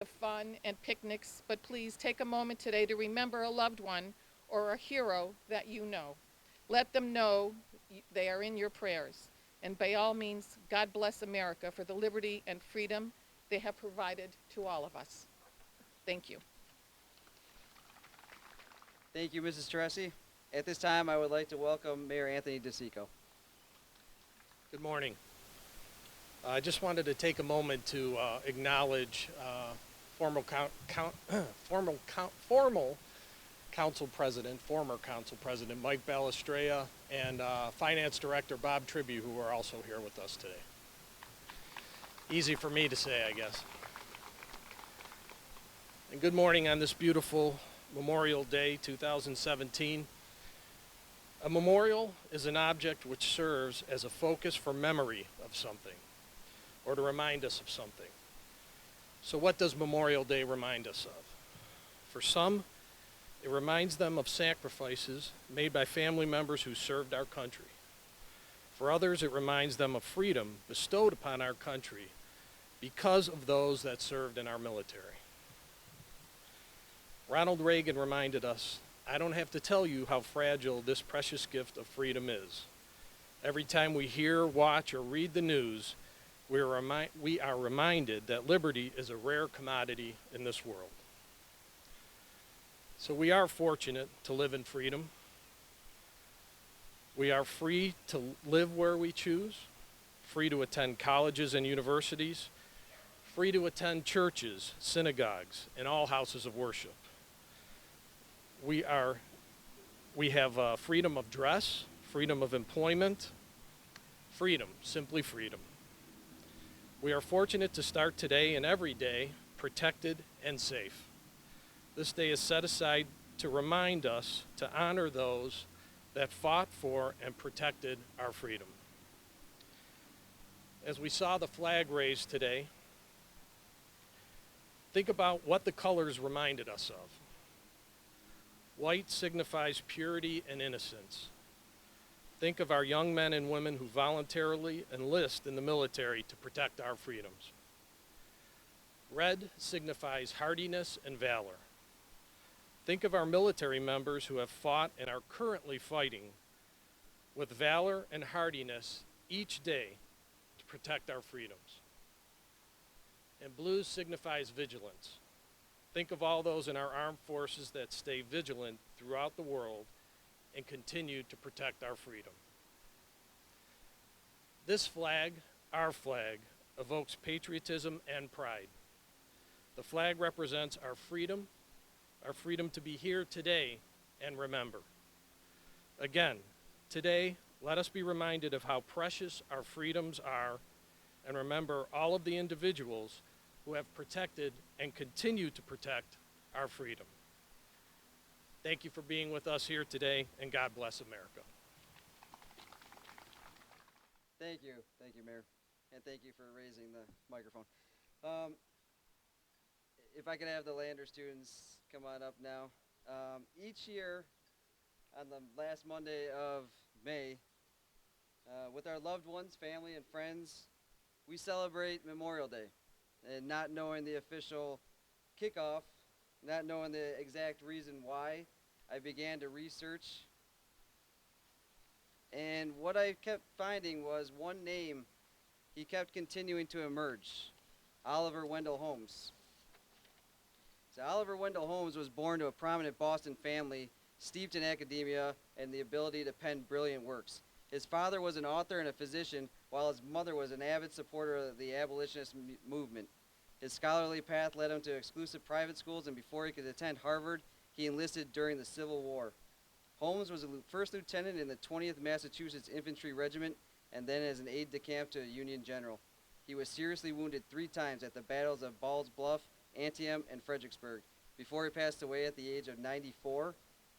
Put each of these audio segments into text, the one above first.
of fun and picnics, but please take a moment today to remember a loved one or a hero that you know. Let them know they are in your prayers. And by all means, God bless America for the liberty and freedom they have provided to all of us. Thank you. Thank you, Mrs. Teresi. At this time, I would like to welcome Mayor Anthony DeSico. Good morning. I just wanted to take a moment to acknowledge former former council president Mike Balestrella and finance director Bob Tribute, who are also here with us today. Easy for me to say, I guess. And good morning on this beautiful Memorial Day 2017. A memorial is an object which serves as a focus for memory of something, or to remind us of something. So what does Memorial Day remind us of? For some, it reminds them of sacrifices made by family members who served our country. For others, it reminds them of freedom bestowed upon our country because of those that served in our military. Ronald Reagan reminded us, I don't have to tell you how fragile this precious gift of freedom is. Every time we hear, watch, or read the news, we are reminded that liberty is a rare commodity in this world. So we are fortunate to live in freedom. We are free to live where we choose, free to attend colleges and universities, free to attend churches, synagogues, and all houses of worship. We have freedom of dress, freedom of employment, freedom, simply freedom. We are fortunate to start today and every day protected and safe. This day is set aside to remind us to honor those that fought for and protected our freedom. As we saw the flag raised today, think about what the colors reminded us of. White signifies purity and innocence. Think of our young men and women who voluntarily enlist in the military to protect our freedoms. Red signifies hardiness and valor. Think of our military members who have fought and are currently fighting with valor and hardiness each day to protect our freedoms. And blue signifies vigilance. Think of all those in our armed forces that stay vigilant throughout the world and continue to protect our freedom. This flag, our flag, evokes patriotism and pride. The flag represents our freedom to be here today and remember. Again, today, let us be reminded of how precious our freedoms are and remember all of the individuals who have protected and continue to protect our freedom. Thank you for being with us here today, and God bless America. Thank you, Mayor, and thank you for raising the microphone. Um, if I could have the Lander students come on up now. Each year on the last Monday of May, with our loved ones, family, and friends, we celebrate Memorial Day. And not knowing the official kickoff, not knowing the exact reason why, I began to research. And what I kept finding was one name, he kept continuing to emerge, Oliver Wendell Holmes. So Oliver Wendell Holmes was born to a prominent Boston family, steeped in academia and the ability to pen brilliant works. His father was an author and a physician, while his mother was an avid supporter of the abolitionist movement. His scholarly path led him to exclusive private schools, and before he could attend Harvard, he enlisted during the Civil War. Holmes was a first lieutenant in the 20th Massachusetts Infantry Regiment, and then as an aide-de-camp to a Union general. He was seriously wounded 3 times at the battles of Ball's Bluff, Antietam, and Fredericksburg. Before he passed away at the age of 94,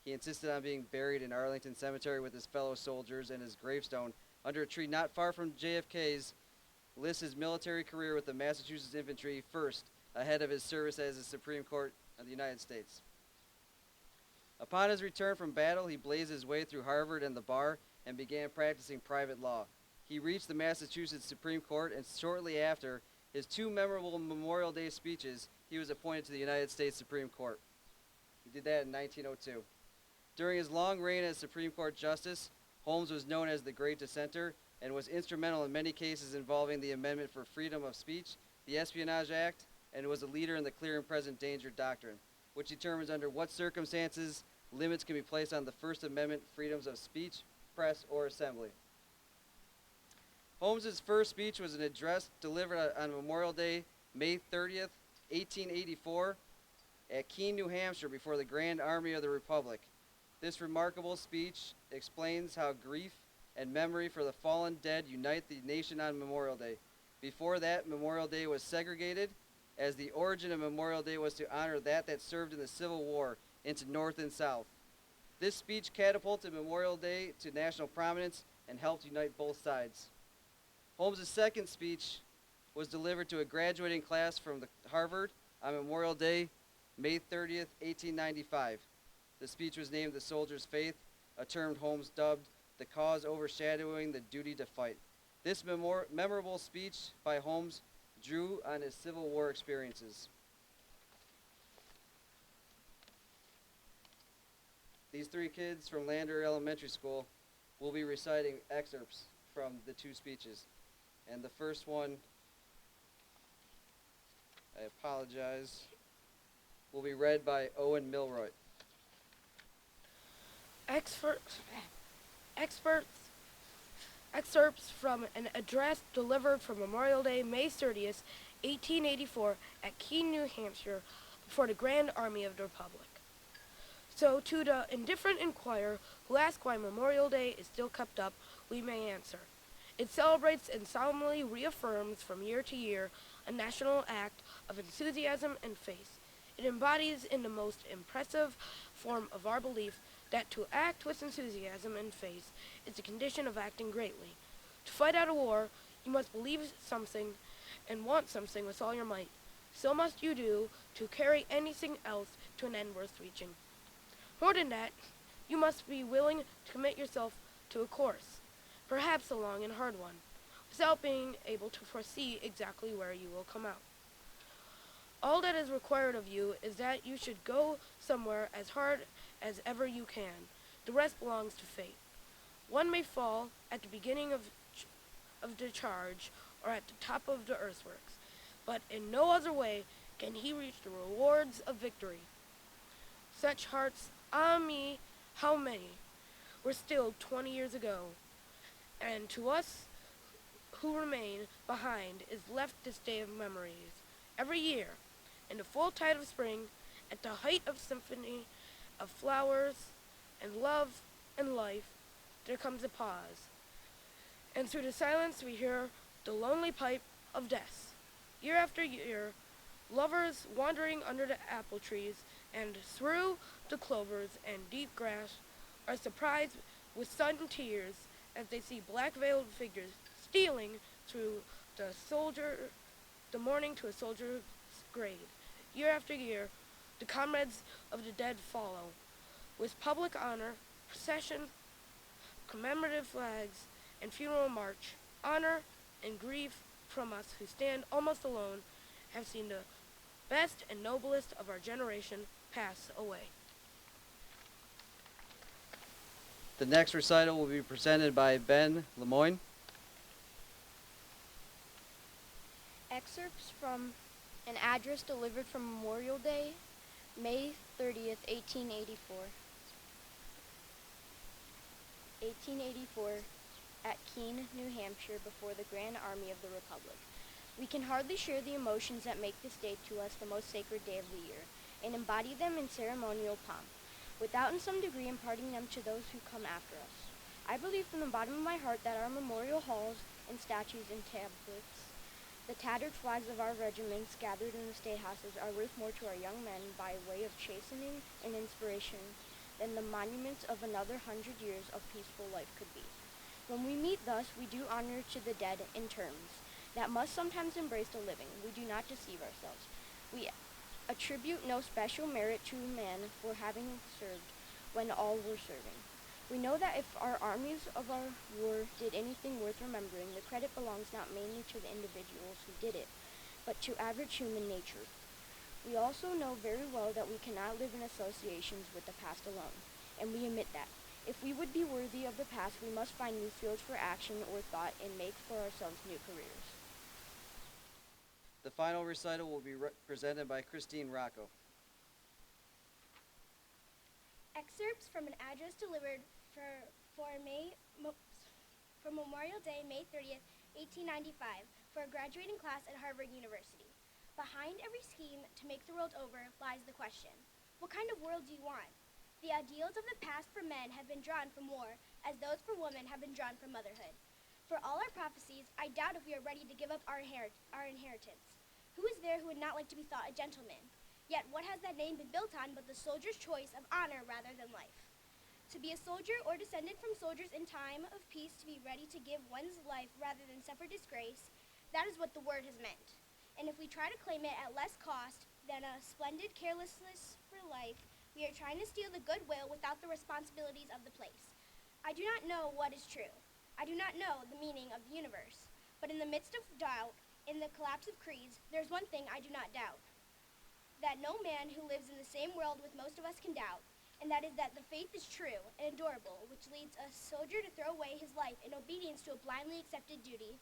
he insisted on being buried in Arlington Cemetery with his fellow soldiers, and his gravestone, under a tree not far from JFK's, lists his military career with the Massachusetts Infantry first, ahead of his service as the Supreme Court of the United States. Upon his return from battle, he blazed his way through Harvard and the bar and began practicing private law. He reached the Massachusetts Supreme Court, and shortly after his 2 memorable Memorial Day speeches, he was appointed to the United States Supreme Court. He did that in 1902. During his long reign as Supreme Court Justice, Holmes was known as the Great Dissenter and was instrumental in many cases involving the Amendment for Freedom of Speech, the Espionage Act, and was a leader in the Clear and Present Danger Doctrine, which determines under what circumstances limits can be placed on the First Amendment freedoms of speech, press, or assembly. Holmes's first speech was an address delivered on Memorial Day, May 30th, 1884, at Keene, New Hampshire, before the Grand Army of the Republic. This remarkable speech explains how grief and memory for the fallen dead unite the nation on Memorial Day. Before that, Memorial Day was segregated, as the origin of Memorial Day was to honor that served in the Civil War into North and South. This speech catapulted Memorial Day to national prominence and helped unite both sides. Holmes' second speech was delivered to a graduating class from Harvard on Memorial Day, May 30th, 1895. The speech was named The Soldier's Faith, a term Holmes dubbed the cause overshadowing the duty to fight. This memorable speech by Holmes drew on his Civil War experiences. These three kids from Lander Elementary School will be reciting excerpts from the two speeches. And the first one, I apologize, will be read by Owen Milroy. Excerpts from an address delivered from Memorial Day, May 30th, 1884, at Keene, New Hampshire, before the Grand Army of the Republic. So, to the indifferent inquirer who asks why Memorial Day is still kept up, we may answer. It celebrates and solemnly reaffirms from year to year a national act of enthusiasm and faith. It embodies in the most impressive form of our belief that to act with enthusiasm and faith is a condition of acting greatly. To fight out a war, you must believe something and want something with all your might. So must you do to carry anything else to an end worth reaching. More than that, you must be willing to commit yourself to a course, perhaps a long and hard one, without being able to foresee exactly where you will come out. All that is required of you is that you should go somewhere as hard as ever you can. The rest belongs to fate. One may fall at the beginning of the charge or at the top of the earthworks, but in no other way can he reach the rewards of victory. Such hearts, ah me, how many, were stilled 20 years ago, and to us who remain behind is left this day of memories. Every year, in the full tide of spring, at the height of symphony of flowers and love and life, there comes a pause, and through the silence we hear the lonely pipe of death. Year after year, lovers wandering under the apple trees and through the clovers and deep grass are surprised with sudden tears as they see black-veiled figures stealing through the morning to a soldier's grave. Year after year, the comrades of the dead follow, with public honor, procession, commemorative flags, and funeral march. Honor and grief from us who stand almost alone have seen the best and noblest of our generation pass away. The next recital will be presented by Ben Lemoyne. Excerpts from an address delivered from Memorial Day, May 30th, 1884. 1884, at Keene, New Hampshire, before the Grand Army of the Republic. We can hardly share the emotions that make this day to us the most sacred day of the year, and embody them in ceremonial pomp, without in some degree imparting them to those who come after us. I believe from the bottom of my heart that our memorial halls and statues and tablets, the tattered flags of our regiments gathered in the state houses, are worth more to our young men by way of chastening and inspiration than the monuments of another 100 years of peaceful life could be. When we meet thus, we do honor to the dead in terms that must sometimes embrace the living. We do not deceive ourselves. We attribute no special merit to man for having served when all were serving. We know that if our armies of our war did anything worth remembering, the credit belongs not mainly to the individuals who did it, but to average human nature. We also know very well that we cannot live in associations with the past alone, and we admit that. If we would be worthy of the past, we must find new fields for action or thought and make for ourselves new careers. The final recital will be presented by Christine Rocco. Excerpts from an address delivered for Memorial Day, May 30th, 1895, for a graduating class at Harvard University. Behind every scheme to make the world over lies the question, what kind of world do you want? The ideals of the past for men have been drawn from war, as those for women have been drawn from motherhood. For all our prophecies, I doubt if we are ready to give up our inheritance. Who is there who would not like to be thought a gentleman? Yet what has that name been built on but the soldier's choice of honor rather than life? To be a soldier or descended from soldiers in time of peace, to be ready to give one's life rather than suffer disgrace, that is what the word has meant. And if we try to claim it at less cost than a splendid carelessness for life, we are trying to steal the goodwill without the responsibilities of the place. I do not know what is true. I do not know the meaning of the universe. But in the midst of doubt, in the collapse of creeds, there's one thing I do not doubt. That no man who lives in the same world with most of us can doubt, and that is that the faith is true and endurable, which leads a soldier to throw away his life in obedience to a blindly accepted duty,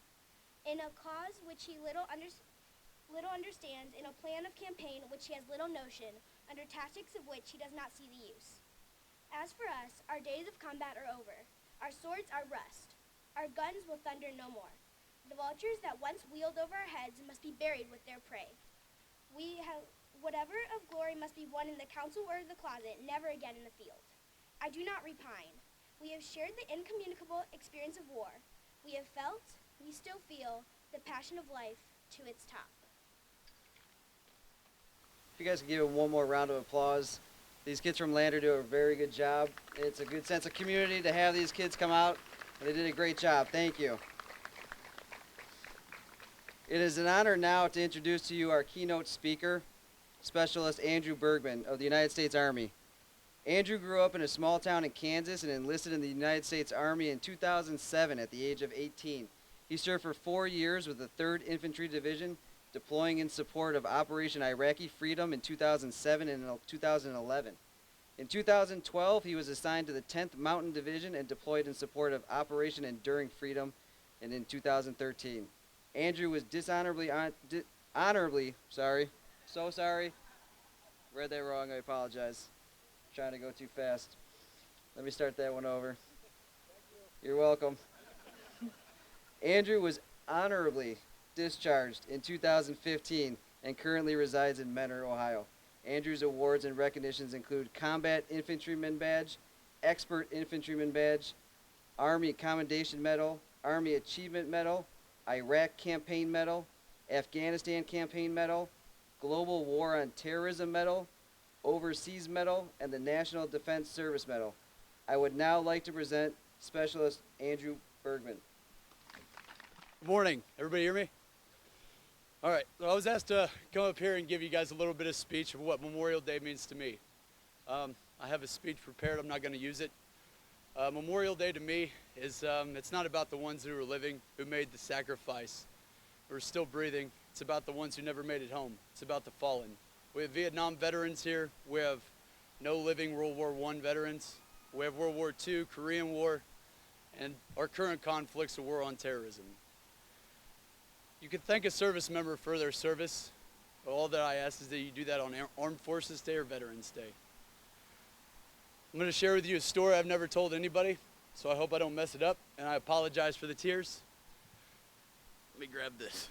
in a cause which he little understands, in a plan of campaign which he has little notion, under tactics of which he does not see the use. As for us, our days of combat are over. Our swords are rust. Our guns will thunder no more. The vultures that once wheeled over our heads must be buried with their prey. Whatever of glory must be won in the council or the closet, never again in the field. I do not repine. We have shared the incommunicable experience of war. We have felt, we still feel, the passion of life to its top. If you guys can give them one more round of applause. These kids from Lander do a very good job. It's a good sense of community to have these kids come out. They did a great job. Thank you. It is an honor now to introduce to you our keynote speaker, Specialist Andrew Bergman of the United States Army. Andrew grew up in a small town in Kansas and enlisted in the United States Army in 2007 at the age of 18. He served for 4 years with the 3rd Infantry Division, deploying in support of Operation Iraqi Freedom in 2007 and 2011. In 2012, he was assigned to the 10th Mountain Division and deployed in support of Operation Enduring Freedom, and in 2013. Andrew was so sorry. Read that wrong, I apologize. Trying to go too fast. Let me start that one over. You're welcome. Andrew was honorably discharged in 2015 and currently resides in Mentor, Ohio. Andrew's awards and recognitions include Combat Infantryman Badge, Expert Infantryman Badge, Army Commendation Medal, Army Achievement Medal, Iraq Campaign Medal, Afghanistan Campaign Medal, Global War on Terrorism Medal, Overseas Medal, and the National Defense Service Medal. I would now like to present Specialist Andrew Bergman. Good morning. Everybody hear me? All right. So I was asked to come up here and give you guys a little bit of speech of what Memorial Day means to me. I have a speech prepared. I'm not going to use it. Memorial Day to me is, it's not about the ones who are living, who made the sacrifice, who are still breathing. It's about the ones who never made it home. It's about the fallen. We have Vietnam veterans here. We have no living World War I veterans. We have World War II, Korean War, and our current conflict's a war on terrorism. You can thank a service member for their service. All that I ask is that you do that on Armed Forces Day or Veterans Day. I'm going to share with you a story I've never told anybody, so I hope I don't mess it up, and I apologize for the tears. Let me grab this.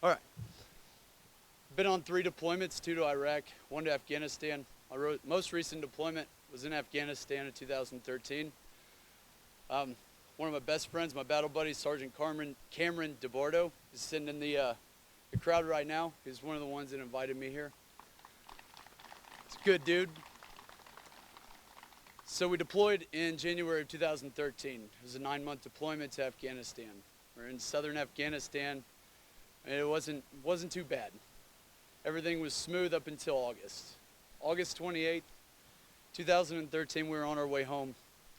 All right. Been on 3 deployments, 2 to Iraq, 1 to Afghanistan. My most recent deployment was in Afghanistan in 2013. One of my best friends, my battle buddy, Sergeant Cameron DeBardo, is sitting in the crowd right now. He's one of the ones that invited me here. It's a good dude. So we deployed in January of 2013. It was a 9-month deployment to Afghanistan. We're in southern Afghanistan, and it wasn't too bad. Everything was smooth up until August. August 28th, 2013, we were on our way home.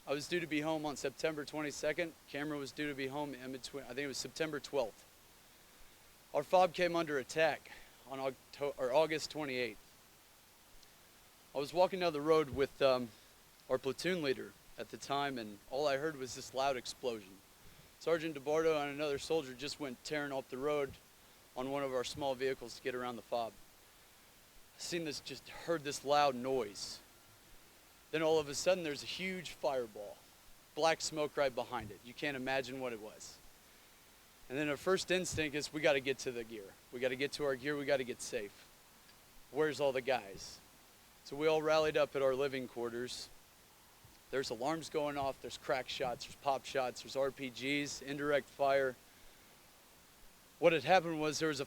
I was due to be home on September 22nd. Cameron was due to be home in between, I think it was September 12th. our FOB came under attack on August 28th. I was walking down the road with our platoon leader at the time, and all I heard was this loud explosion. Sergeant DeBardo and another soldier just went tearing off the road on one of our small vehicles to get around the FOB. Just heard this loud noise. Then all of a sudden there's a huge fireball, black smoke right behind it. You can't imagine what it was. And then our first instinct is we got to get to the gear. We got to get to our gear, we got to get safe. Where's all the guys? So we all rallied up at our living quarters. There's alarms going off, there's crack shots, there's pop shots, there's RPGs, indirect fire. What had happened was there was a